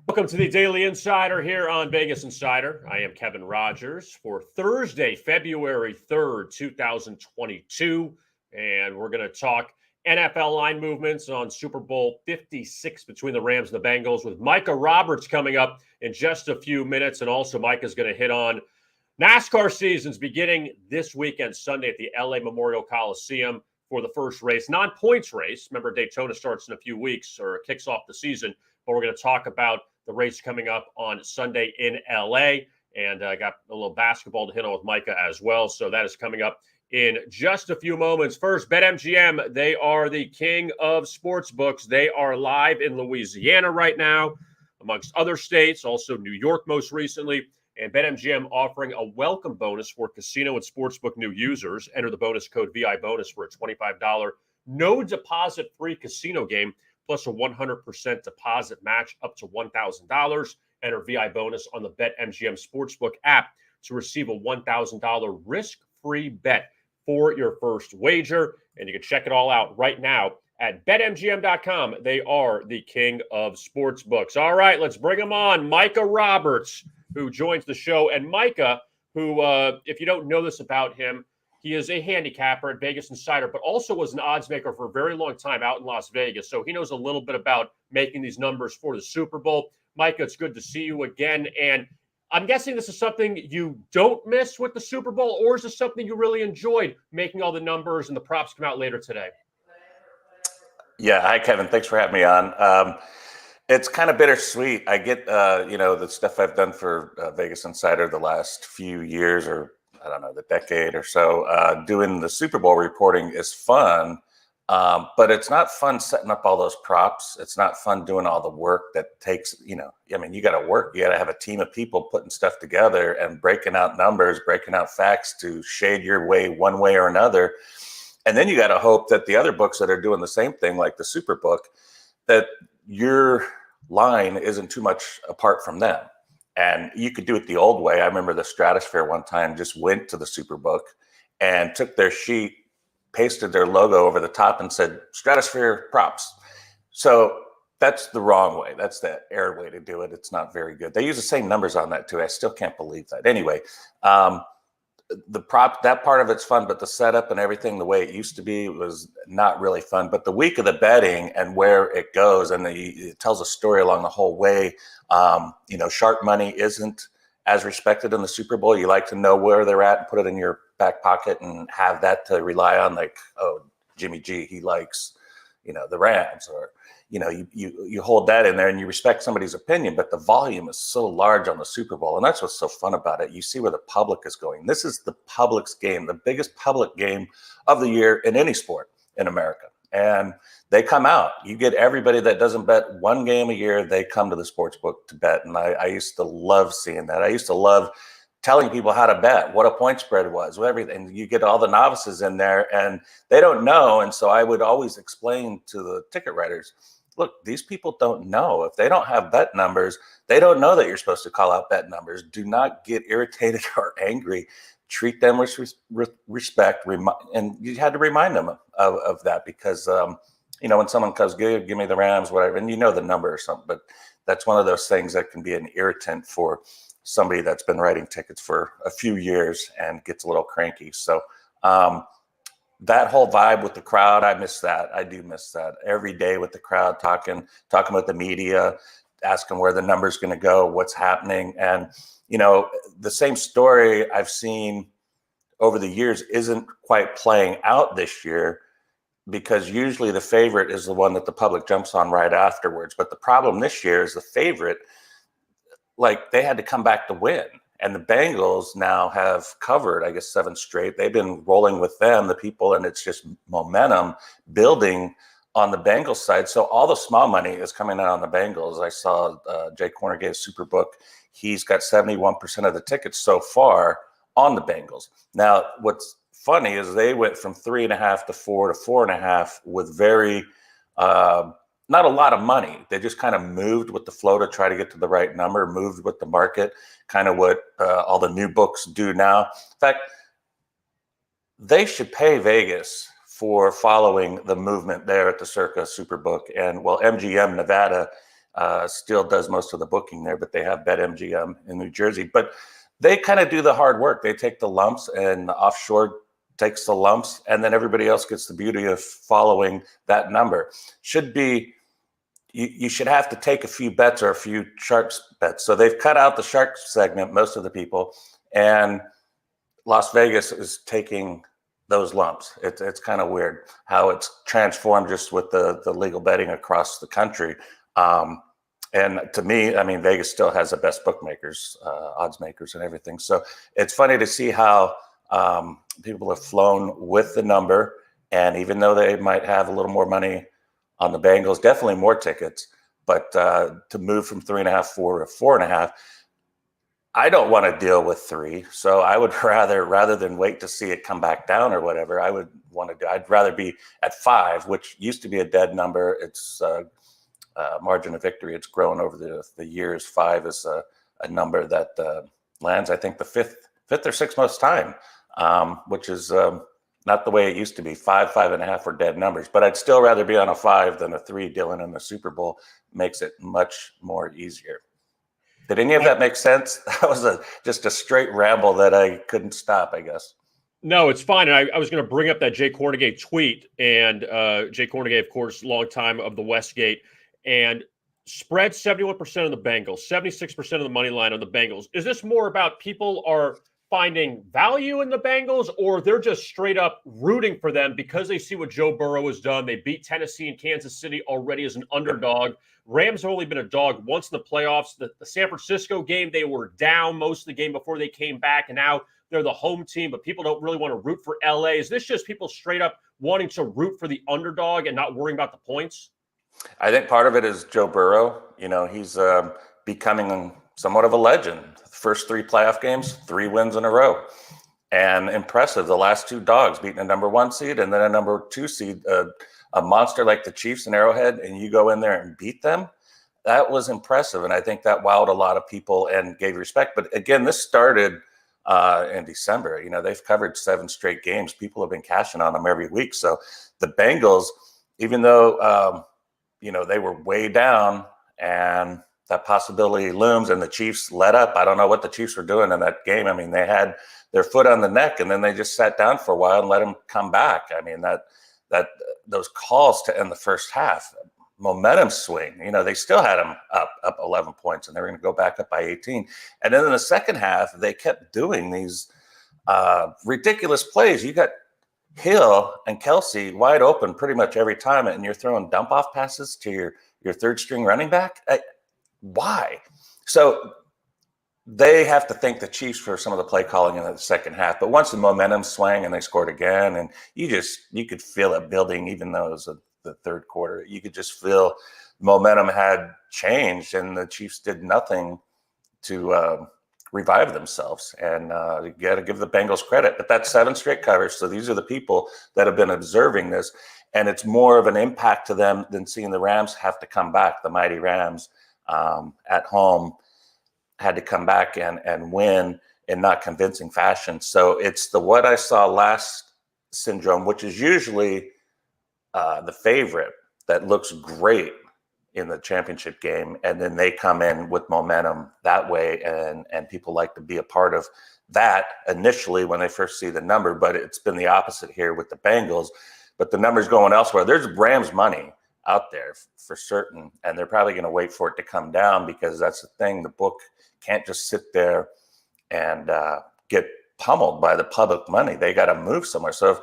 Welcome to the Daily Insider here on Vegas Insider. I am Kevin Rogers for Thursday, February 3rd, 2022. And we're going to talk NFL line movements on Super Bowl 56 between the Rams and the Bengals with Micah Roberts coming up in just a few minutes. And also Micah's going to hit on NASCAR seasons beginning this weekend, Sunday at the LA Memorial Coliseum for the first race, non-points race. Remember, Daytona starts in a few weeks or kicks off the season. But we're going to talk about the race coming up on Sunday in LA. And I got a little basketball to hit on with Micah as well. So that is coming up in just a few moments. First, BetMGM, they are the king of sports books. They are live in Louisiana right now, amongst other states, also New York most recently. And BetMGM offering a welcome bonus for casino and sportsbook new users. Enter the bonus code VIBONUS for a $25 no deposit free casino game, plus a 100% deposit match up to $1,000. Enter VI bonus on the BetMGM Sportsbook app to receive a $1,000 risk-free bet for your first wager. And you can check it all out right now at BetMGM.com. They are the king of sportsbooks. All right, let's bring him on. Micah Roberts, who joins the show. And Micah, who, if you don't know this about him, he is a handicapper at Vegas Insider, but also was an odds maker for a very long time out in Las Vegas. So he knows a little bit about making these numbers for the Super Bowl. Micah, it's good to see you again. And I'm guessing this is something you don't miss with the Super Bowl, or is this something you really enjoyed, making all the numbers and the props come out later today? Yeah. Hi, Kevin. Thanks for having me on. It's kind of bittersweet. I get, the stuff I've done for Vegas Insider the last few years, or I don't know, the decade or so, doing the Super Bowl reporting is fun, but it's not fun setting up all those props. It's not fun doing all the work that takes, you got to work. You got to have a team of people putting stuff together and breaking out numbers, breaking out facts to shade your way one way or another. And then you got to hope that the other books that are doing the same thing, like the Superbook, that your line isn't too much apart from them. And you could do it the old way. I remember the Stratosphere one time just went to the Superbook and took their sheet, pasted their logo over the top and said, Stratosphere props. So that's the wrong way. That's the air way to do it. It's not very good. They use the same numbers on that too. I still can't believe that. Anyway, the prop, that part of it's fun, but the setup and everything, the way it used to be, was not really fun. But the week of the betting and where it goes, and it tells a story along the whole way. Sharp money isn't as respected in the Super Bowl. You like to know where they're at and put it in your back pocket and have that to rely on. Like, oh, Jimmy G, he likes, the Rams, or, you hold that in there and you respect somebody's opinion, but the volume is so large on the Super Bowl. And that's what's so fun about it. You see where the public is going. This is the public's game, the biggest public game of the year in any sport in America. And they come out. You get everybody that doesn't bet one game a year, they come to the sports book to bet. And I used to love seeing that. I used to love telling people how to bet, what a point spread was, everything. You get all the novices in there and they don't know. And so I would always explain to the ticket writers, look, these people don't know. If they don't have bet numbers, they don't know that you're supposed to call out bet numbers. Do not get irritated or angry. Treat them with respect. And you had to remind them of that because, when someone comes, give me the Rams, whatever, and the number or something. But that's one of those things that can be an irritant for somebody that's been writing tickets for a few years and gets a little cranky. So that whole vibe with the crowd, I miss that. I do miss that. Every day with the crowd talking with the media, asking where the number's going to go, what's happening. And, the same story I've seen over the years isn't quite playing out this year, because usually the favorite is the one that the public jumps on right afterwards. But the problem this year is the favorite, like, they had to come back to win. And the Bengals now have covered, I guess, 7 straight. They've been rolling with them, the people, and it's just momentum building on the Bengals side. So all the small money is coming out on the Bengals. I saw Jay Corner gave Superbook. He's got 71% of the tickets so far on the Bengals. Now, what's funny is they went from 3.5 to 4 to 4.5 with very not a lot of money. They just kind of moved with the flow to try to get to the right number, moved with the market, kind of what all the new books do now. In fact, they should pay Vegas for following the movement there at the Circa Superbook. And well, MGM Nevada still does most of the booking there, but they have BetMGM in New Jersey. But they kind of do the hard work. They take the lumps, and the offshore takes the lumps, and then everybody else gets the beauty of following that number. Should be, you should have to take a few bets or a few sharps bets. So they've cut out the shark segment, most of the people, and Las Vegas is taking those lumps. It's kind of weird how it's transformed just with the legal betting across the country. And to me, I mean, Vegas still has the best bookmakers, odds makers and everything. So it's funny to see how people have flown with the number. And even though they might have a little more money on the Bengals, definitely more tickets, but to move from 3.5, 4 to 4.5, I don't want to deal with 3. So I would rather than wait to see it come back down or whatever, I'd rather be at 5, which used to be a dead number. It's margin of victory. It's grown over the years. 5 is a number that lands, I think, the fifth or sixth most time, which is not the way it used to be. 5, 5.5 are dead numbers, but I'd still rather be on a 5 than a 3, Dylan, in the Super Bowl. Makes it much more easier. Did any of that make sense? That was just a straight ramble that I couldn't stop, I guess. No, it's fine. And I was going to bring up that Jay Kornegay tweet, and Jay Kornegay, of course, long time of the Westgate, and spread 71% of the Bengals, 76% of the money line on the Bengals. Is this more about people are finding value in the Bengals, or they're just straight up rooting for them because they see what Joe Burrow has done? They beat Tennessee and Kansas City already as an underdog. Rams have only been a dog once in the playoffs. The San Francisco game, they were down most of the game before they came back, and now they're the home team, but people don't really want to root for LA. Is this just people straight up wanting to root for the underdog and not worrying about the points? I think part of it is Joe Burrow. You know, he's becoming somewhat of a legend. The first 3 playoff games, 3 wins in a row. And impressive. The last 2 dogs beating a number 1 seed and then a number 2 seed, a monster like the Chiefs and Arrowhead, and you go in there and beat them. That was impressive. And I think that wowed a lot of people and gave respect. But again, this started in December. You know, they've covered 7 straight games. People have been cashing on them every week. So the Bengals, even though, they were way down and that possibility looms and the Chiefs let up. I don't know what the Chiefs were doing in that game. I mean, they had their foot on the neck and then they just sat down for a while and let them come back. I mean, that those calls to end the first half, momentum swing, they still had them up 11 points and they were going to go back up by 18. And then in the second half, they kept doing these ridiculous plays. You got Hill and Kelsey wide open pretty much every time, and you're throwing dump off passes to your third string running back. Why? So they have to thank the Chiefs for some of the play calling in the second half. But once the momentum swang and they scored again, and you could feel it building, even though it was the third quarter. You could just feel momentum had changed, and the Chiefs did nothing to revive themselves. And you got to give the Bengals credit. But that's 7 straight covers. So these are the people that have been observing this. And it's more of an impact to them than seeing the Rams have to come back. The mighty Rams at home had to come back and win in not convincing fashion. So it's the what I saw last syndrome, which is usually the favorite that looks great in the championship game, and then they come in with momentum that way, and people like to be a part of that initially when they first see the number. But it's been the opposite here with the Bengals. But the number's going elsewhere. There's Rams money out there for certain, and they're probably going to wait for it to come down, because that's the thing. The book can't just sit there and get pummeled by the public money. They got to move somewhere. So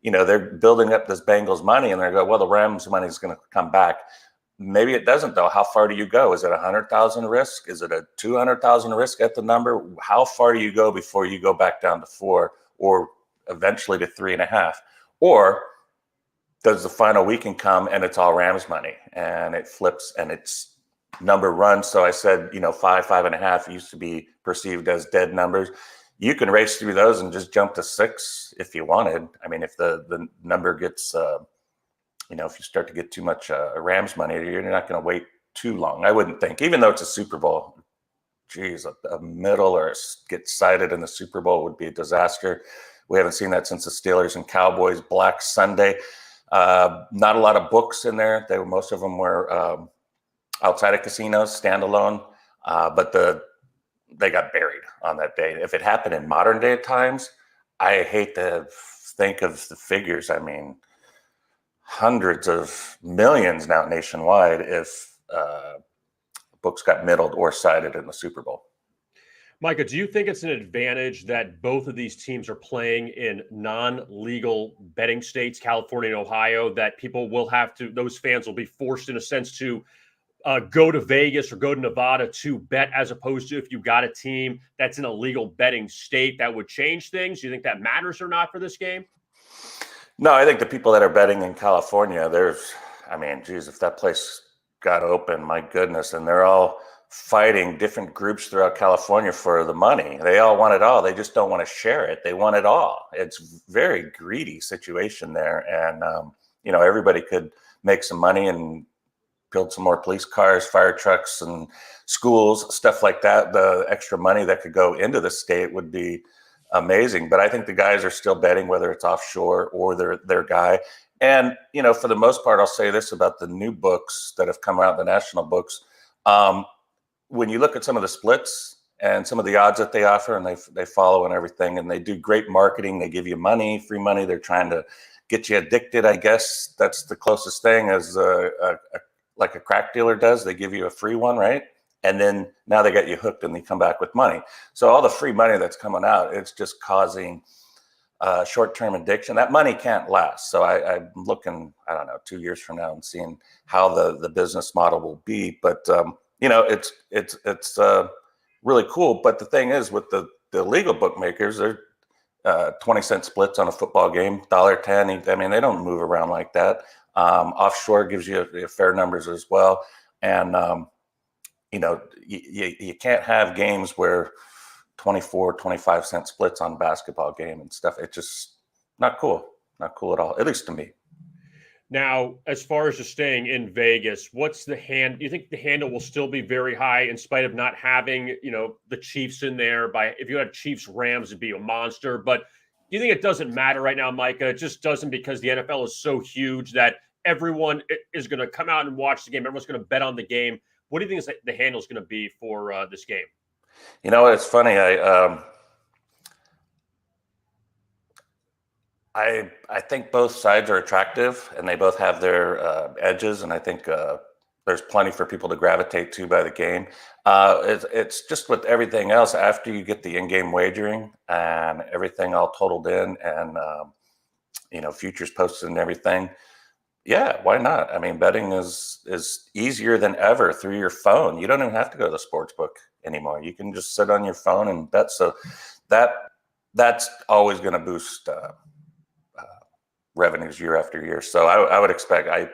if they're building up this Bengals money and they go, well, the Rams money is going to come back. Maybe it doesn't, though. How far do you go? Is it 100,000 risk? Is it a 200,000 risk at the number? How far do you go before you go back down to 4 or eventually to 3.5? Or does the final weekend come and it's all Rams money and it flips and it's number runs? So I said, 5, 5.5 used to be perceived as dead numbers. You can race through those and just jump to 6 if you wanted. I mean, if the number gets, if you start to get too much Rams money, you're not going to wait too long, I wouldn't think. Even though it's a Super Bowl, geez, a middle or get cited in the Super Bowl would be a disaster. We haven't seen that since the Steelers and Cowboys Black Sunday. Not a lot of books in there. Most of them were outside of casinos, standalone, but they got buried on that day. If it happened in modern day times, I hate to think of the figures. I mean, hundreds of millions now nationwide if books got middled or sided in the Super Bowl. Micah, do you think it's an advantage that both of these teams are playing in non-legal betting states, California and Ohio, that people will have to, those fans will be forced in a sense to go to Vegas or go to Nevada to bet, as opposed to if you got a team that's in a legal betting state? That would change things. Do you think that matters or not for this game? No, I think the people that are betting in California, geez, if that place got open, my goodness, and they're all fighting different groups throughout California for the money. They all want it all. They just don't want to share it. They want it all. It's very greedy situation there. And, everybody could make some money and build some more police cars, fire trucks, and schools, stuff like that. The extra money that could go into the state would be amazing. But I think the guys are still betting, whether it's offshore or their guy. And, for the most part, I'll say this about the new books that have come out, the national books. When you look at some of the splits and some of the odds that they offer, and they follow and everything, and they do great marketing, they give you money, free money. They're trying to get you addicted. I guess that's the closest thing as like a crack dealer does. They give you a free one, right? And then now they got you hooked and they come back with money. So all the free money that's coming out, it's just causing short-term addiction. That money can't last. So I'm looking, 2 years from now and seeing how the business model will be. But it's really cool. But the thing is, with the legal bookmakers, they're 20-cent splits on a football game, $1.10. I mean, they don't move around like that. Offshore gives you fair numbers as well. And, you can't have games where 24, 25-cent splits on a basketball game and stuff. It's just not cool. Not cool at all, at least to me. Now, as far as just staying in Vegas, what's the do you think the handle will still be very high in spite of not having, the Chiefs in there? If you had Chiefs Rams, it'd be a monster. But do you think it doesn't matter right now, Micah? It just doesn't, because the NFL is so huge that everyone is going to come out and watch the game. Everyone's going to bet on the game. What do you think the handle is going to be for this game? It's funny. I think both sides are attractive and they both have their edges. And I think there's plenty for people to gravitate to by the game. It's just with everything else, after you get the in-game wagering and everything all totaled in and, futures posted and everything. Yeah, why not? I mean, betting is easier than ever through your phone. You don't even have to go to the sports book anymore. You can just sit on your phone and bet. So that's always going to boost revenues year after year. So I would expect I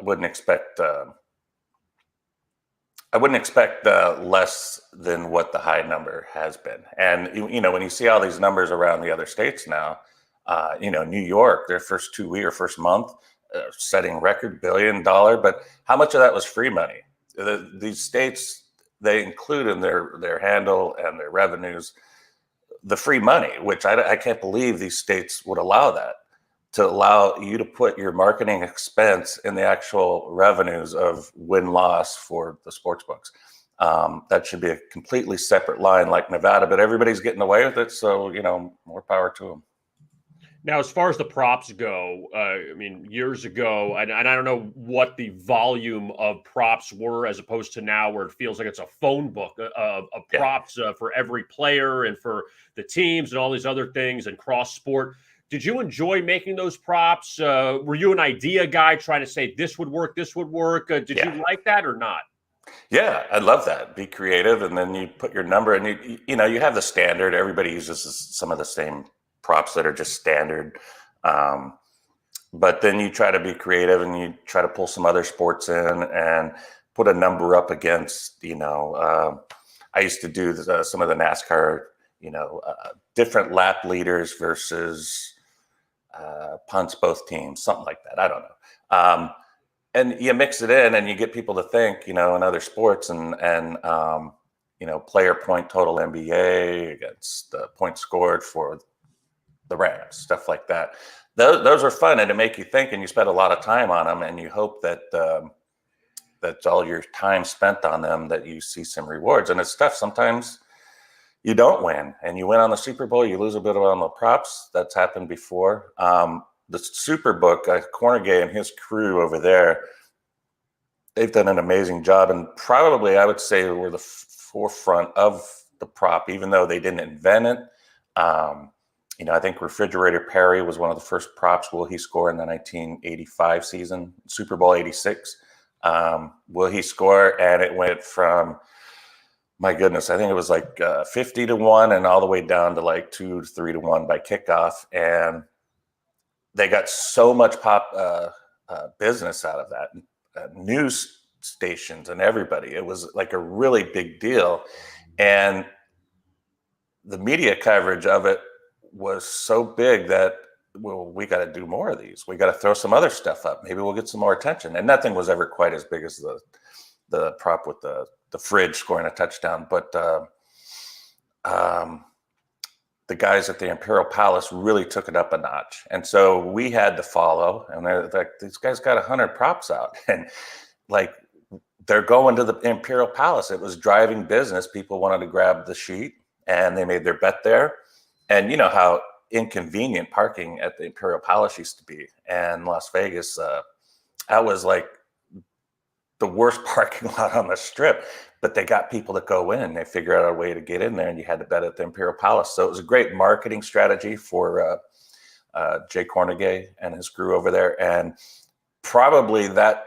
wouldn't expect less than what the high number has been. And when you see all these numbers around the other states now, New York, their first 2 weeks or first month, setting record $1 billion. But how much of that was free money? These states, they include in their handle and their revenues the free money, which I can't believe these states would allow that, to allow you to put your marketing expense in the actual revenues of win-loss for the sports books. That should be a completely separate line like Nevada, but everybody's getting away with it. So, more power to them. Now, as far as the props go, years ago, and I don't know what the volume of props were as opposed to now, where it feels like it's a phone book of props for every player and for the teams and all these other things and cross sport. Did you enjoy making those props? Were you an idea guy trying to say this would work, this would work? Did you like that or not? Yeah, I love that. Be creative, and then you put your number, and you have the standard. Everybody uses some of the same props that are just standard. But then you try to be creative and you try to pull some other sports in and put a number up against, I used to do some of the NASCAR, different lap leaders versus punts both teams, something like that. I don't know. And you mix it in and you get people to think, in other sports and player point total NBA against the points scored for the Rams, stuff like that. Those are fun and to make you think, and you spend a lot of time on them, and you hope that that's all your time spent on them, that you see some rewards. And it's tough. Sometimes you don't win, and you win on the Super Bowl, you lose a bit on the props. That's happened before. The Superbook, Cornegay and his crew over there, they've done an amazing job, and probably I would say we're the forefront of the prop, even though they didn't invent it. I think Refrigerator Perry was one of the first props. Will he score in the 1985 season, Super Bowl 86? Will he score? And it went from, my goodness, I think it was like 50-1 and all the way down to like 2 to 3-1 by kickoff. And they got so much business out of that. News stations and everybody. It was like a really big deal. And the media coverage of it was so big that, well, we got to do more of these. We got to throw some other stuff up. Maybe we'll get some more attention. And nothing was ever quite as big as the prop with the fridge scoring a touchdown. But the guys at the Imperial Palace really took it up a notch. And so we had to follow. And they're like, these guys got 100 props out. And like, they're going to the Imperial Palace. It was driving business. People wanted to grab the sheet, and they made their bet there. And you know how inconvenient parking at the Imperial Palace used to be. And Las Vegas, that was like the worst parking lot on the Strip. But they got people to go in. They figured out a way to get in there, and you had to bet at the Imperial Palace. So it was a great marketing strategy for Jay Cornegay and his crew over there. And probably that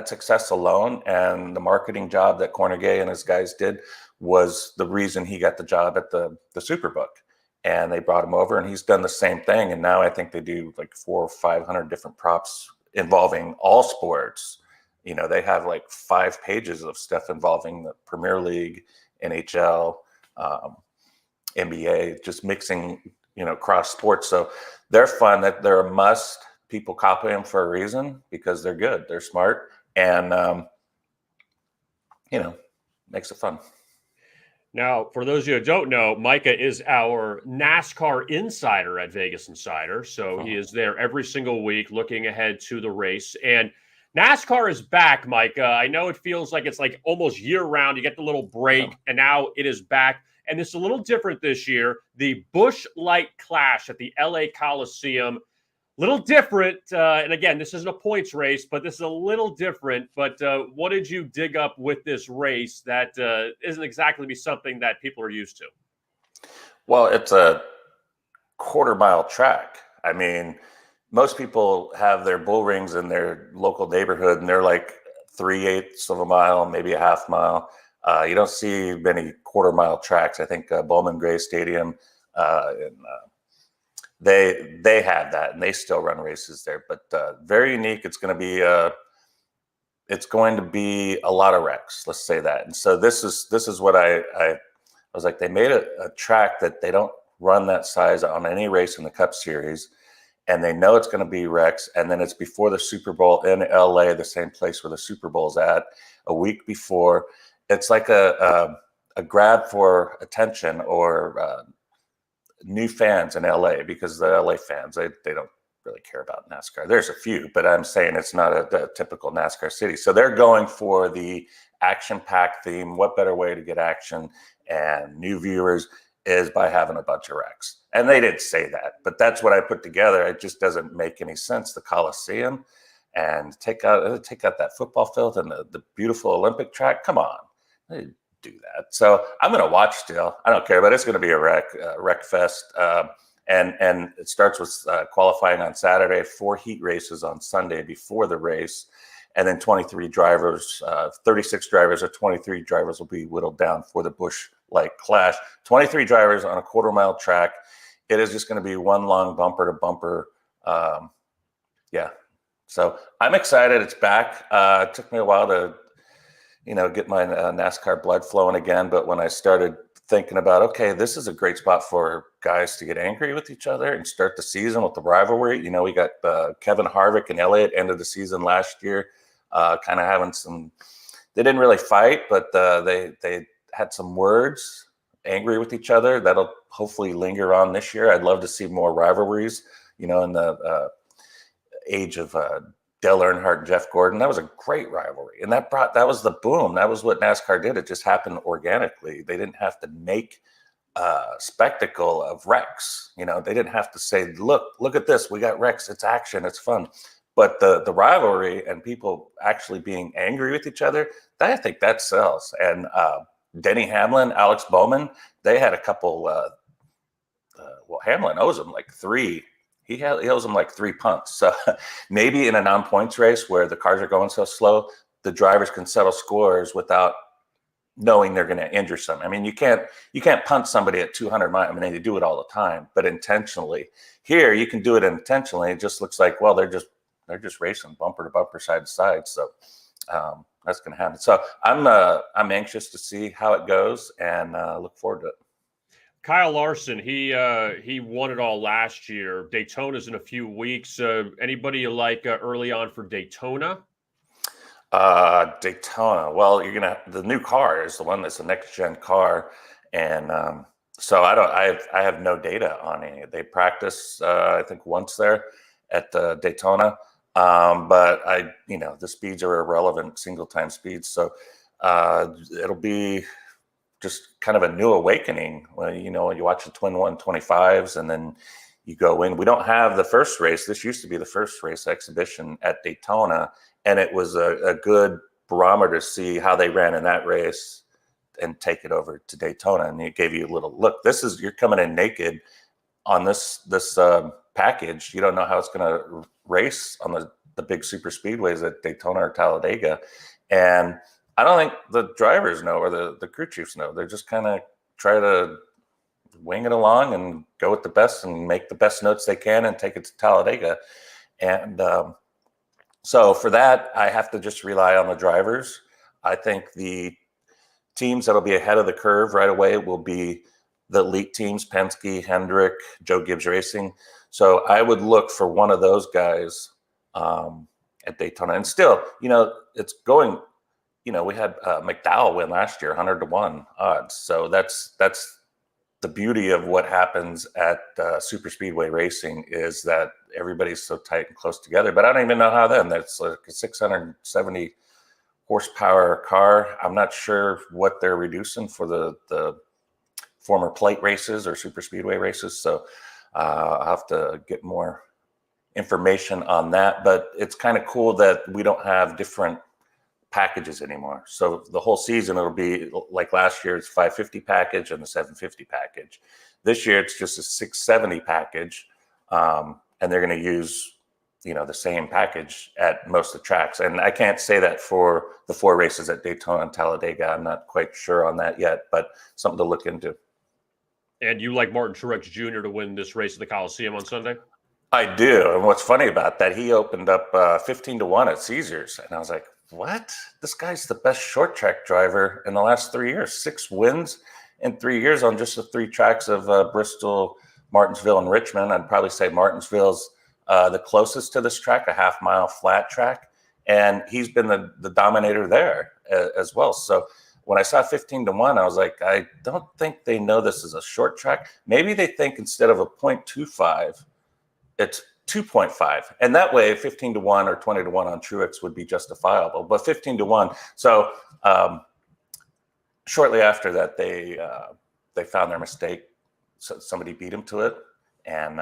success alone and the marketing job that Cornegay and his guys did was the reason he got the job at the Superbook. And they brought him over, and he's done the same thing. And now I think they do like 400 or 500 different props involving all sports. You know, they have like 5 pages of stuff involving the Premier League, NHL, NBA, just mixing, cross sports. So they're fun. That they're a must. People copy them for a reason, because they're good. They're smart. And, makes it fun. Now, for those of you who don't know, Micah is our NASCAR insider at Vegas Insider. So he is there every single week looking ahead to the race. And NASCAR is back, Micah. I know it feels like it's like almost year-round. You get the little break, and now it is back. And it's a little different this year. The Busch Light Clash at the LA Coliseum. Little different. And again, this isn't a points race, but this is a little different. But what did you dig up with this race that isn't exactly be something that people are used to? Well, it's a quarter-mile track. I mean, most people have their bull rings in their local neighborhood, and they're like 3/8 of a mile, maybe a half mile. You don't see many quarter-mile tracks. I think Bowman Gray Stadium they have that, and they still run races there. But very unique. It's going to be a lot of wrecks. Let's say that. And so this is what I was like. They made a track that they don't run that size on any race in the Cup Series, and they know it's going to be wrecks. And then it's before the Super Bowl in LA, the same place where the Super Bowl's at, a week before. It's like a grab for attention or new fans in LA, because the LA fans, they don't really care about NASCAR. There's a few, but I'm saying it's not a typical NASCAR city. So they're going for the action-packed theme. What better way to get action and new viewers is by having a bunch of wrecks. And they didn't say that, but that's what I put together. It just doesn't make any sense. The Coliseum, and take out that football field and the beautiful Olympic track. Come on. Do that. So I'm going to watch still. I don't care, but it's going to be a wreck fest. And it starts with qualifying on Saturday, 4 heat races on Sunday before the race. And then 23 drivers, 36 drivers or 23 drivers will be whittled down for the Busch Light Clash. 23 drivers on a quarter-mile track. It is just going to be one long bumper to bumper. So I'm excited. It's back. It took me a while to get my NASCAR blood flowing again. But when I started thinking about, okay, this is a great spot for guys to get angry with each other and start the season with the rivalry. We got Kevin Harvick and Elliott ended the season last year, kind of having some, they didn't really fight, but they had some words, angry with each other. That'll hopefully linger on this year. I'd love to see more rivalries, in the age of Dale Earnhardt and Jeff Gordon. That was a great rivalry. And that was the boom. That was what NASCAR did. It just happened organically. They didn't have to make a spectacle of wrecks. They didn't have to say, look at this. We got wrecks. It's action. It's fun. But the rivalry and people actually being angry with each other, I think that sells. And Denny Hamlin, Alex Bowman, they had a couple. Hamlin owes him like 3. He owes him like 3 punts. So maybe in a non-points race where the cars are going so slow, the drivers can settle scores without knowing they're going to injure someone. I mean, you can't punt somebody at 200 miles. I mean, they do it all the time, but intentionally. Here, you can do it intentionally. It just looks like, well, they're just racing bumper to bumper, side to side. So that's going to happen. So I'm anxious to see how it goes and look forward to it. Kyle Larson, he won it all last year. Daytona's in a few weeks. Anybody you like early on for Daytona? Daytona. Well, the new car is the one that's a next gen car, and so I have no data on any. They practice I think once there at Daytona, but the speeds are irrelevant, single time speeds. So it'll be just kind of a new awakening when you watch the twin 125s and then you go in. We don't have the first race. This used to be the first race exhibition at Daytona, and it was a good barometer to see how they ran in that race and take it over to Daytona. And it gave you a little look. You're coming in naked on this package. You don't know how it's going to race on the big super speedways at Daytona or Talladega, and I don't think the drivers know or the crew chiefs know. They're just kind of try to wing it along and go with the best and make the best notes they can and take it to Talladega. And so for that, I have to just rely on the drivers. I think the teams that'll be ahead of the curve right away will be the elite teams, Penske, Hendrick, Joe Gibbs Racing. So I would look for one of those guys at Daytona. And still, it's going – we had McDowell win last year, 100-1 odds. So that's the beauty of what happens at super speedway racing is that everybody's so tight and close together. But I don't even know how then. That's like a 670 horsepower car. I'm not sure what they're reducing for the former plate races or super speedway races. So I'll have to get more information on that. But it's kind of cool that we don't have different packages anymore. So the whole season, it'll be like last year's 550 package and the 750 package. This year, it's just a 670 package. And they're going to use, the same package at most of the tracks. And I can't say that for the 4 races at Daytona and Talladega. I'm not quite sure on that yet, but something to look into. And you like Martin Truex Jr. to win this race at the Coliseum on Sunday? I do. And what's funny about that, he opened up 15-1 at Caesars. And I was like, what? This guy's the best short track driver in the last 3 years. 6 wins in 3 years on just the 3 tracks of Bristol, Martinsville, and Richmond. I'd probably say Martinsville's the closest to this track, a half-mile flat track. And he's been the dominator there as well. So when I saw 15-1, I was like, I don't think they know this is a short track. Maybe they think instead of a 0.25, it's 2.5, and that way 15-1 or 20-1 on Truex would be justifiable, but 15-1. So shortly after that, they found their mistake. So somebody beat him to it, and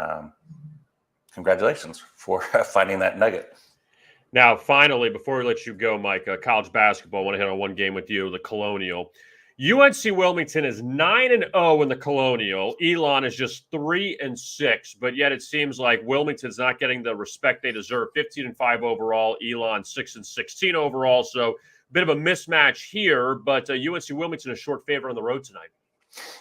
congratulations for finding that nugget. Now, finally, before we let you go, Mike, college basketball, I want to hit on one game with you, the Colonial. UNC Wilmington is 9-0 in the Colonial. Elon is just 3-6, but yet it seems like Wilmington's not getting the respect they deserve. 15-5 overall, Elon 6-16 overall. So a bit of a mismatch here, but UNC Wilmington is short favor on the road tonight.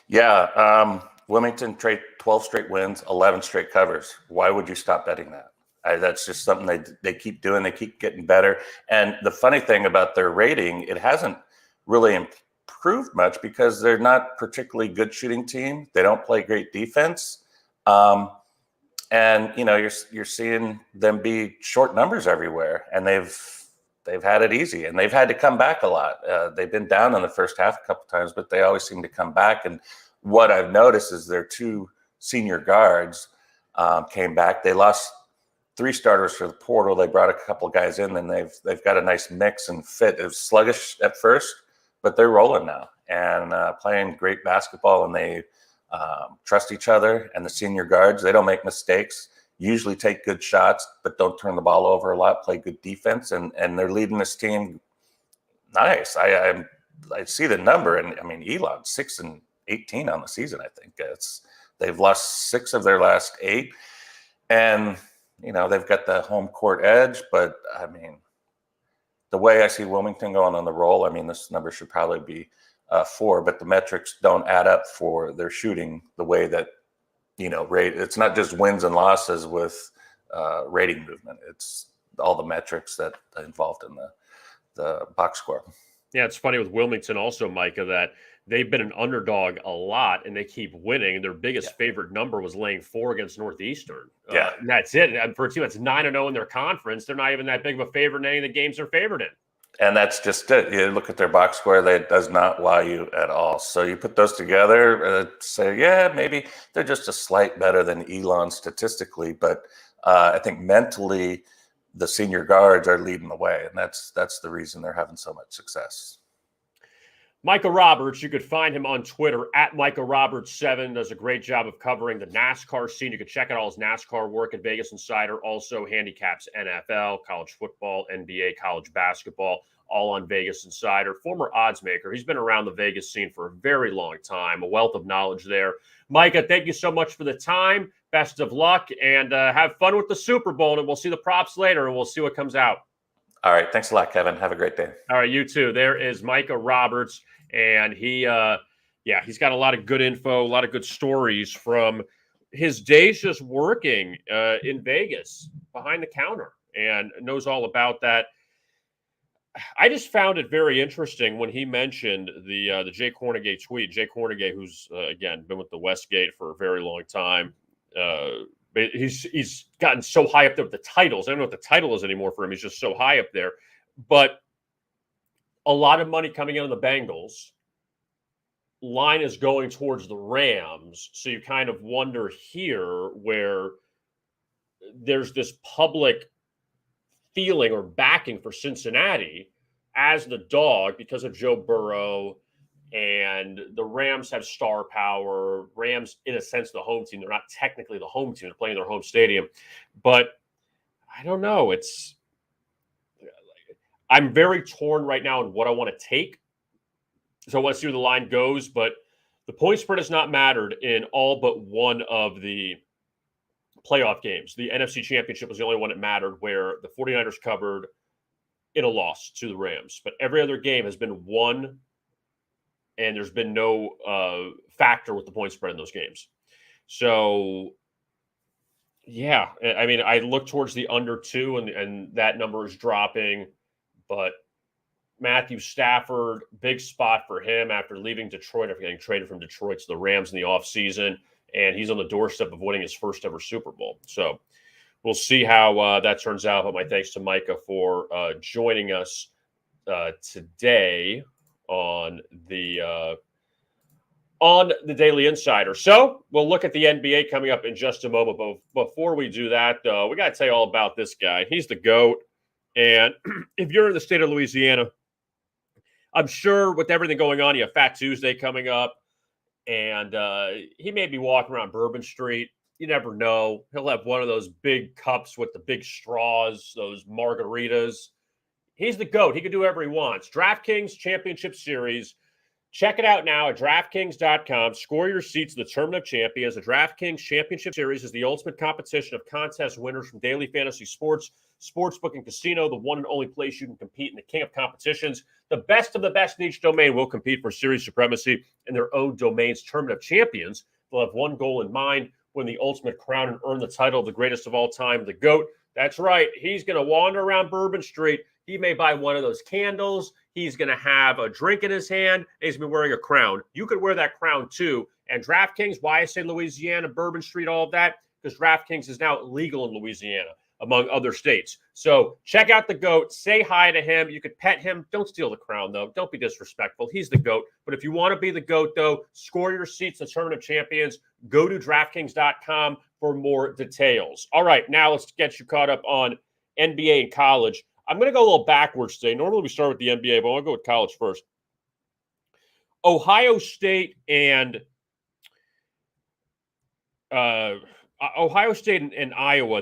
Yeah, Wilmington trade 12 straight wins, 11 straight covers. Why would you stop betting that? That's just something they keep doing. They keep getting better. And the funny thing about their rating, it hasn't really improved much because they're not particularly good shooting team. They don't play great defense. And you're seeing them be short numbers everywhere, and they've had it easy, and they've had to come back a lot. They've been down in the first half a couple times, but they always seem to come back. And what I've noticed is their 2 senior guards came back. They lost 3 starters for the portal. They brought a couple guys in, and they've got a nice mix and fit. It was sluggish at first, but they're rolling now and playing great basketball, and they trust each other. And the senior guards, they don't make mistakes, usually take good shots, but don't turn the ball over a lot, play good defense, and they're leading this team nice. I see the number, and I mean, Elon 6-18 on the season. I think they've lost 6 of their last 8, and they've got the home court edge. But I mean, the way I see Wilmington going on the roll, I mean, this number should probably be 4, but the metrics don't add up for their shooting the way that rate. It's not just wins and losses with rating movement. It's all the metrics that are involved in the box score. Yeah, it's funny with Wilmington also, Micah, that they've been an underdog a lot and they keep winning. Their biggest favorite number was laying 4 against Northeastern. And that's it. And for a team that's 9-0 in their conference, they're not even that big of a favorite in any of the games they're favored in. And that's just it. You look at their box score, that does not wow you at all. So you put those together, say, yeah, maybe they're just a slight better than Elon statistically. But I think mentally, the senior guards are leading the way, and that's the reason they're having so much success. Micah Roberts, you could find him on Twitter at Micah Roberts 7. Does a great job of covering the NASCAR scene. You can check out all his NASCAR work at Vegas Insider. Also handicaps NFL, college football, NBA, college basketball, all on Vegas Insider. Former odds maker. He's been around the Vegas scene for a very long time. A wealth of knowledge there. Micah, thank you so much for the time. Best of luck, and have fun with the Super Bowl, and we'll see the props later, and we'll see what comes out. All right. Thanks a lot, Kevin. Have a great day. All right, you too. There is Micah Roberts, and he's got a lot of good info, a lot of good stories from his days just working in Vegas behind the counter, and knows all about that. I just found it very interesting when he mentioned the Jay Kornegay tweet. Jay Kornegay, who's, again, been with the Westgate for a very long time. He's gotten so high up there with the titles. I don't know what the title is anymore for him. He's just so high up there. But a lot of money coming in on the Bengals. Line is going towards the Rams. So you kind of wonder here where there's this public feeling or backing for Cincinnati as the dog because of Joe Burrow, and the Rams have star power. Rams, in a sense, the home team. They're not technically the home team. They're playing their home stadium. But I don't know. I'm very torn right now in what I want to take. So I want to see where the line goes. But the point spread has not mattered in all but one of the playoff games. The NFC Championship was the only one that mattered, where the 49ers covered in a loss to the Rams. But every other game has been won, and there's been no factor with the point spread in those games. So, yeah, I mean, I look towards the under 2, and that number is dropping. But Matthew Stafford, big spot for him after leaving Detroit, after getting traded from Detroit to the Rams in the offseason. And he's on the doorstep of winning his first ever Super Bowl. So we'll see how that turns out. But my thanks to Micah for joining us today on the Daily Insider. So we'll look at the NBA coming up in just a moment. But before we do that, we got to tell you all about this guy. He's the GOAT. And if you're in the state of Louisiana, I'm sure with everything going on, you have Fat Tuesday coming up. And he may be walking around Bourbon Street. You never know. He'll have one of those big cups with the big straws, those margaritas. He's the GOAT. He can do whatever he wants. DraftKings Championship Series. Check it out now at DraftKings.com. Score your seats to the Tournament of Champions. The DraftKings Championship Series is the ultimate competition of contest winners from daily fantasy sports, sportsbook, and casino, the one and only place you can compete in the king of competitions. The best of the best in each domain will compete for series supremacy in their own domain's Tournament of Champions. They'll have one goal in mind: win the ultimate crown and earn the title of the greatest of all time, the GOAT. That's right. He's going to wander around Bourbon Street. He may buy one of those candles. He's going to have a drink in his hand. And he's been wearing a crown. You could wear that crown too. And DraftKings, why I say Louisiana, Bourbon Street, all of that, because DraftKings is now legal in Louisiana, among other states. So check out the GOAT. Say hi to him. You could pet him. Don't steal the crown, though. Don't be disrespectful. He's the GOAT. But if you want to be the GOAT, though, score your seats to the Tournament of Champions. Go to DraftKings.com. for more details. All right, now let's get you caught up on NBA and college. I'm going to go a little backwards today. Normally we start with the NBA, but I want to go with college first. Ohio State and Iowa,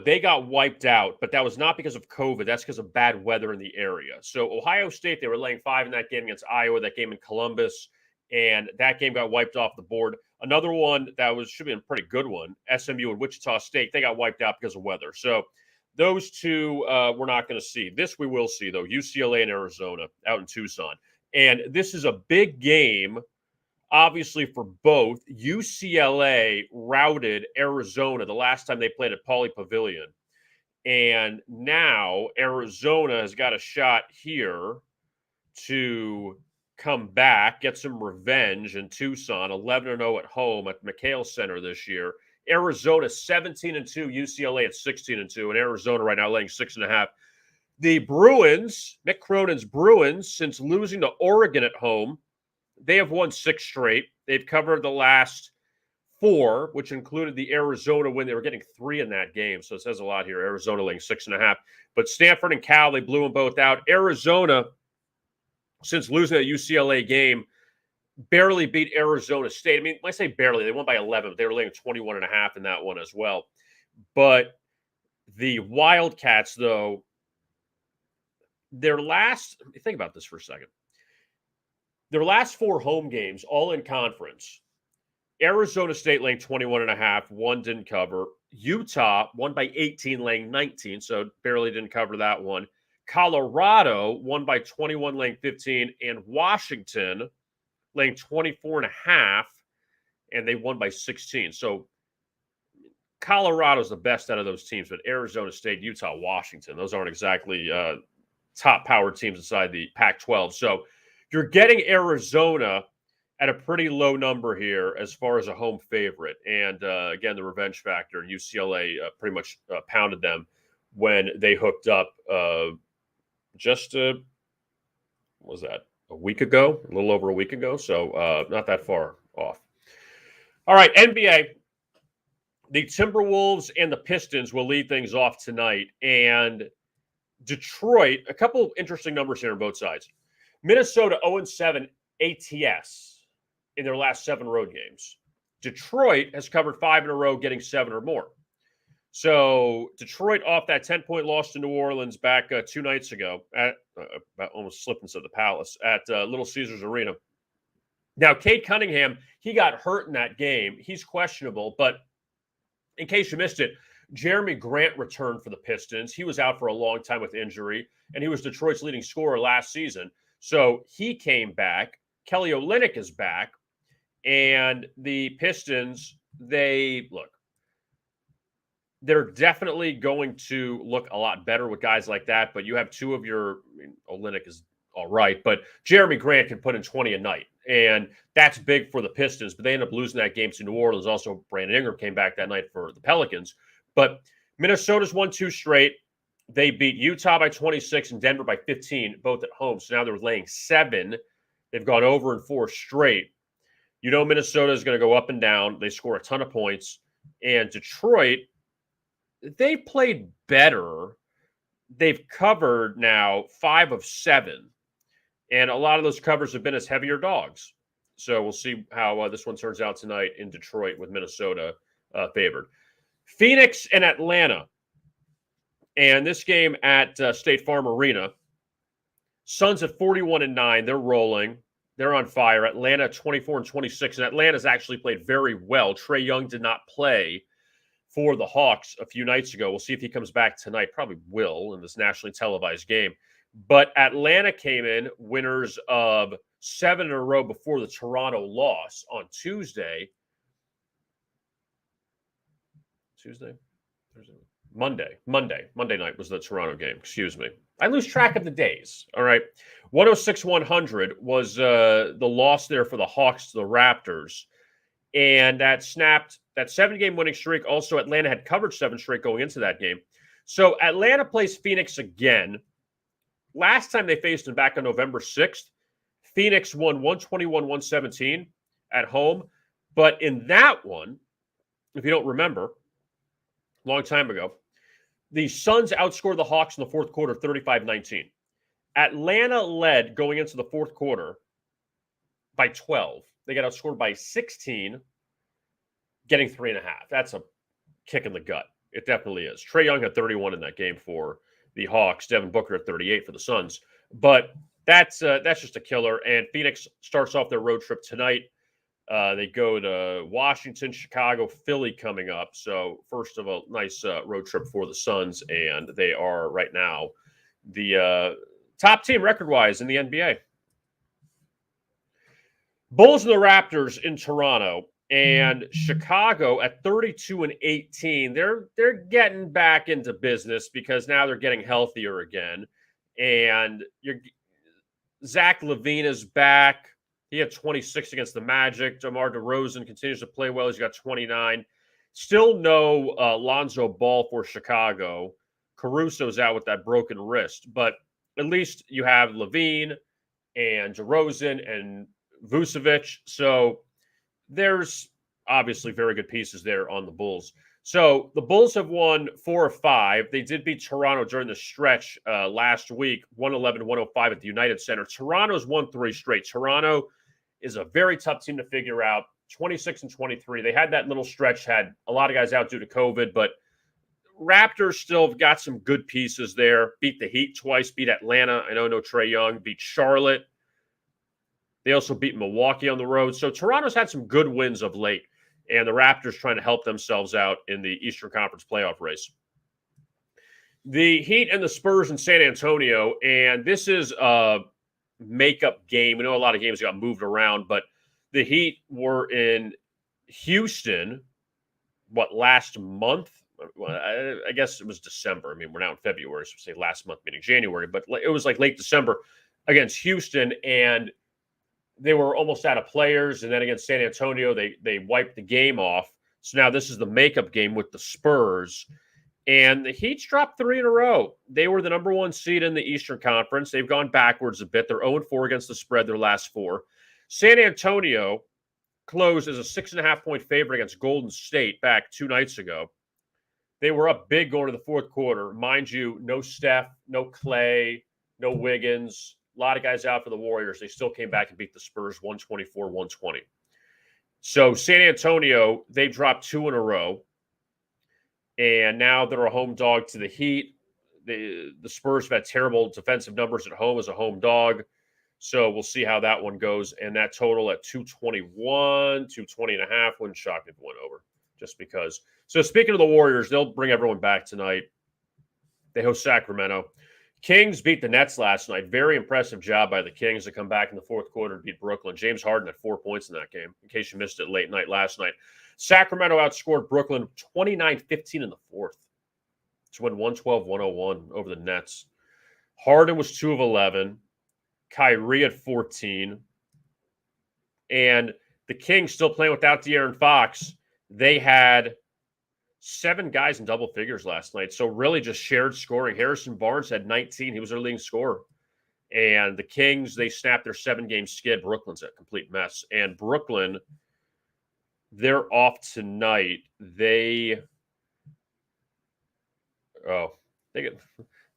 they got wiped out, but that was not because of COVID. That's because of bad weather in the area. So Ohio State, they were laying 5 in that game against Iowa, that game in Columbus, and that game got wiped off the board. Another one that should be a pretty good one, SMU and Wichita State, they got wiped out because of weather. So those two we're not going to see. This we will see, though, UCLA and Arizona out in Tucson. And this is a big game, obviously, for both. UCLA routed Arizona the last time they played at Pauley Pavilion. And now Arizona has got a shot here to come back, get some revenge in Tucson, 11-0 at home at McHale Center this year. Arizona 17-2, UCLA at 16-2, and Arizona right now laying 6.5. The Bruins, Mick Cronin's Bruins, since losing to Oregon at home, they have won 6 straight. They've covered the last 4, which included the Arizona win. They were getting 3 in that game, so it says a lot here. Arizona laying 6.5. But Stanford and Cal, they blew them both out. Arizona, since losing that UCLA game, barely beat Arizona State. I mean, when I say barely, they won by 11. But they were laying 21.5 in that one as well. But the Wildcats, though, think about this for a second. Their last 4 home games, all in conference, Arizona State laying 21.5, 1 didn't cover. Utah won by 18, laying 19, so barely didn't cover that one. Colorado won by 21, laying 15, and Washington laying 24.5, and they won by 16. So Colorado's the best out of those teams, but Arizona State, Utah, Washington, those aren't exactly top power teams inside the Pac-12. So you're getting Arizona at a pretty low number here as far as a home favorite. And again, the revenge factor, UCLA pretty much pounded them when they hooked up what was that, a week ago, a little over a week ago. So not that far off. All right, NBA. The Timberwolves and the Pistons will lead things off tonight. And Detroit, a couple interesting numbers here on both sides. Minnesota 0-7 ATS in their last 7 road games. Detroit has covered 5 in a row, getting 7 or more. So Detroit off that 10-point loss to New Orleans back 2 nights ago, at almost slipped into the Palace, at Little Caesars Arena. Now, Cade Cunningham, he got hurt in that game. He's questionable, but in case you missed it, Jeremy Grant returned for the Pistons. He was out for a long time with injury, and he was Detroit's leading scorer last season. So he came back. Kelly Olynyk is back. And the Pistons, they're definitely going to look a lot better with guys like that. But you have 2 of your, Olynyk is all right, but Jeremy Grant can put in 20 a night. And that's big for the Pistons, but they end up losing that game to New Orleans. Also, Brandon Ingram came back that night for the Pelicans. But Minnesota's won 2 straight. They beat Utah by 26 and Denver by 15, both at home. So now they're laying 7. They've gone over in 4 straight. You know Minnesota is going to go up and down. They score a ton of points. And Detroit, they played better. They've covered now 5 of 7. And a lot of those covers have been as heavier dogs. So we'll see how this one turns out tonight in Detroit with Minnesota favored. Phoenix and Atlanta. And this game at State Farm Arena. Suns at 41-9. They're rolling. They're on fire. Atlanta 24-26. And Atlanta's actually played very well. Trae Young did not play for the Hawks a few nights ago. We'll see if he comes back tonight. Probably will in this nationally televised game. But Atlanta came in winners of 7 in a row before the Toronto loss on Tuesday. Monday night was the Toronto game. Excuse me. I lose track of the days. All right. 106-100 was the loss there for the Hawks to the Raptors. And that snapped that 7-game winning streak. Also, Atlanta had covered 7 straight going into that game. So Atlanta plays Phoenix again. Last time they faced them back on November 6th, Phoenix won 121-117 at home. But in that one, if you don't remember, long time ago. The Suns outscored the Hawks in the fourth quarter 35-19. Atlanta led going into the fourth quarter by 12. They got outscored by 16, getting 3.5. That's a kick in the gut. It definitely is. Trae Young had 31 in that game for the Hawks. Devin Booker at 38 for the Suns. But that's just a killer. And Phoenix starts off their road trip tonight. They go to Washington, Chicago, Philly coming up. So first of a nice road trip for the Suns. And they are right now the top team record-wise in the NBA. Bulls and the Raptors in Toronto. And Chicago at 32-18, they're getting back into business because now they're getting healthier again. And Zach LaVine is back. He had 26 against the Magic. DeMar DeRozan continues to play well. He's got 29. Still no Lonzo Ball for Chicago. Caruso's out with that broken wrist. But at least you have LaVine and DeRozan and Vucevic. So there's obviously very good pieces there on the Bulls. So the Bulls have won 4 of 5. They did beat Toronto during the stretch last week, 111-105 at the United Center. Toronto's won 3 straight. Toronto is a very tough team to figure out, 26-23. They had that little stretch, had a lot of guys out due to COVID, but Raptors still have got some good pieces there. Beat the Heat twice, beat Atlanta. I know no Trae Young. Beat Charlotte. They also beat Milwaukee on the road. So Toronto's had some good wins of late, and the Raptors trying to help themselves out in the Eastern Conference playoff race. The Heat and the Spurs in San Antonio, and this is a makeup game. We know a lot of games got moved around, but the Heat were in Houston, last month? Well, I guess it was December. I mean, we're now in February, so say last month, meaning January, but it was like late December against Houston, and they were almost out of players, and then against San Antonio, they wiped the game off. So now this is the makeup game with the Spurs. And the Heat's dropped 3 in a row. They were the number 1 seed in the Eastern Conference. They've gone backwards a bit. They're 0-4 against the spread their last 4. San Antonio closed as a 6.5-point favorite against Golden State back 2 nights ago. They were up big going to the fourth quarter. Mind you, no Steph, no Clay, no Wiggins. A lot of guys out for the Warriors. They still came back and beat the Spurs 124-120. So San Antonio, they dropped 2 in a row. And now they're a home dog to the Heat. The Spurs have had terrible defensive numbers at home as a home dog. So we'll see how that one goes. And that total at 221, 220.5 wouldn't shock me if it went over. Just because. So speaking of the Warriors, they'll bring everyone back tonight. They host Sacramento. Kings beat the Nets last night. Very impressive job by the Kings to come back in the fourth quarter and beat Brooklyn. James Harden had 4 points in that game, in case you missed it late night last night. Sacramento outscored Brooklyn 29-15 in the fourth to win 112-101 over the Nets. Harden was 2 of 11. Kyrie at 14. And the Kings still playing without De'Aaron Fox. They had 7 guys in double figures last night. So really just shared scoring. Harrison Barnes had 19. He was their leading scorer. And the Kings, they snapped their 7-game skid. Brooklyn's a complete mess. And Brooklyn, they're off tonight. They got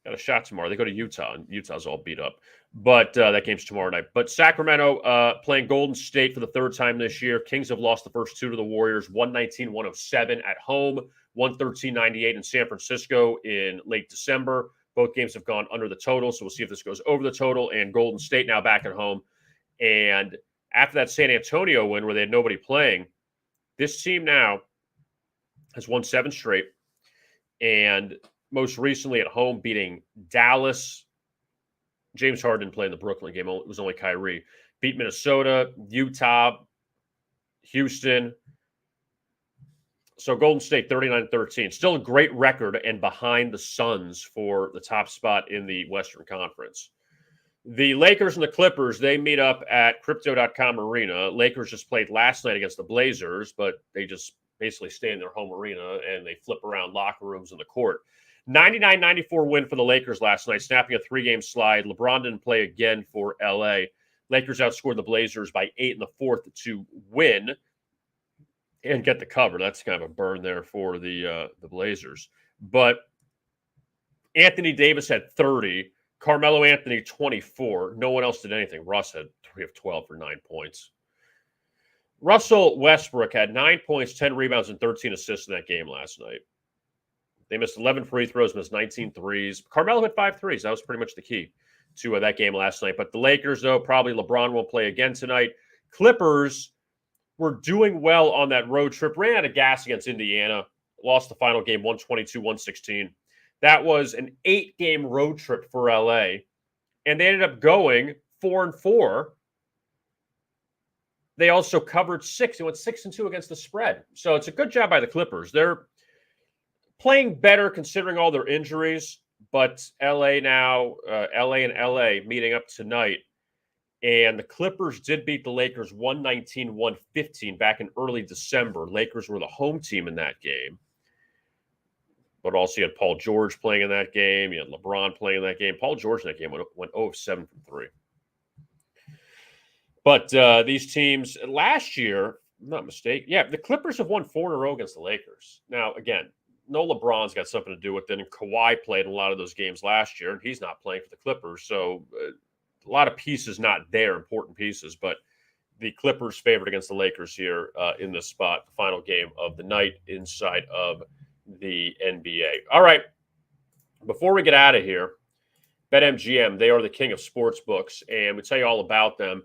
a shot tomorrow. They go to Utah, and Utah's all beat up. But that game's tomorrow night. But Sacramento playing Golden State for the 3rd time this year. Kings have lost the first 2 to the Warriors, 119-107 at home, 113-98 in San Francisco in late December. Both games have gone under the total, so we'll see if this goes over the total. And Golden State now back at home. And after that San Antonio win where they had nobody playing, this team now has won 7 straight. And most recently at home beating Dallas. James Harden didn't play in the Brooklyn game. It was only Kyrie. Beat Minnesota, Utah, Houston. So Golden State 39-13. Still a great record and behind the Suns for the top spot in the Western Conference. The Lakers and the Clippers, they meet up at Crypto.com Arena. Lakers just played last night against the Blazers, but they just basically stay in their home arena and they flip around locker rooms in the court. 99-94 win for the Lakers last night, snapping a 3-game slide. LeBron didn't play again for L.A. Lakers outscored the Blazers by 8 in the fourth to win. and get the cover. That's kind of a burn there for the Blazers. But Anthony Davis had 30. Carmelo Anthony, 24. No one else did anything. Russ had 3 of 12 for 9 points. Russell Westbrook had 9 points, 10 rebounds, and 13 assists in that game last night. They missed 11 free throws, missed 19 threes. Carmelo hit 5 threes. That was pretty much the key to that game last night. But the Lakers, though, probably LeBron won't play again tonight. Clippers were doing well on that road trip. Ran out of gas against Indiana. Lost the final game 122-116. That was an 8-game road trip for LA. And they ended up going 4-4. They also covered 6. They went 6-2 against the spread. So it's a good job by the Clippers. They're playing better considering all their injuries. But LA now, LA and LA meeting up tonight. And the Clippers did beat the Lakers 119-115 back in early December. Lakers were the home team in that game. But also you had Paul George playing in that game. You had LeBron playing in that game. Paul George in that game went 0 of 7 from 3. But these teams last year, not mistaken, the Clippers have won 4 in a row against the Lakers. Now, again, no LeBron's got something to do with it. And Kawhi played in a lot of those games last year, and he's not playing for the Clippers. So a lot of pieces not there, important pieces. But the Clippers favored against the Lakers here in this spot, the final game of the night inside of the NBA. All right. Before we get out of here, BetMGM, they are the king of sports books, and we tell you all about them,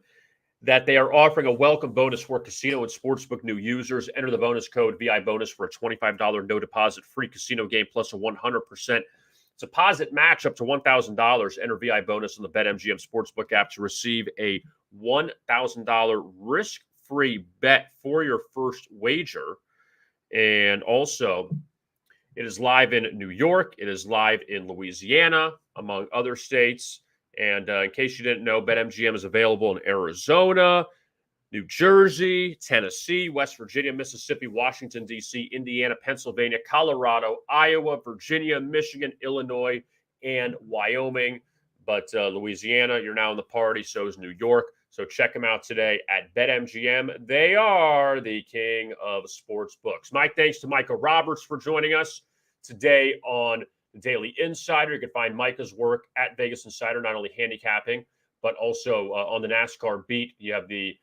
that they are offering a welcome bonus for casino and sportsbook new users. Enter the bonus code VIBONUS for a $25 no deposit free casino game plus a 100% deposit match up to $1,000. Enter VIBONUS on the BetMGM Sportsbook app to receive a $1,000 risk-free bet for your first wager. And also, it is live in New York. It is live in Louisiana, among other states. And in case you didn't know, BetMGM is available in Arizona, New Jersey, Tennessee, West Virginia, Mississippi, Washington, D.C., Indiana, Pennsylvania, Colorado, Iowa, Virginia, Michigan, Illinois, and Wyoming. But Louisiana, you're now in the party. So is New York. So check them out today at BetMGM. They are the king of sports books. Mike, thanks to Micah Roberts for joining us today on the Daily Insider. You can find Micah's work at Vegas Insider, not only handicapping, but also on the NASCAR beat. You have the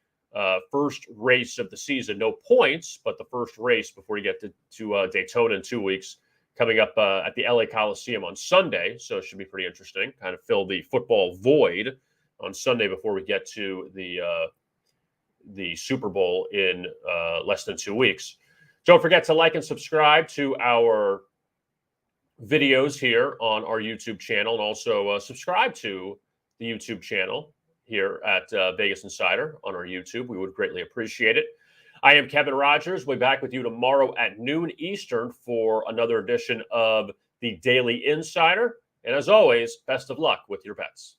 first race of the season, no points, but the first race before you get to Daytona in 2 weeks, coming up at the LA Coliseum on Sunday. So it should be pretty interesting, kind of fill the football void on Sunday before we get to the Super Bowl in less than 2 weeks. Don't forget to like and subscribe to our videos here on our YouTube channel, and also subscribe to the YouTube channel here at Vegas Insider on our YouTube. We would greatly appreciate it. I am Kevin Rogers. We'll be back with you tomorrow at noon Eastern for another edition of the Daily Insider. And as always, best of luck with your bets.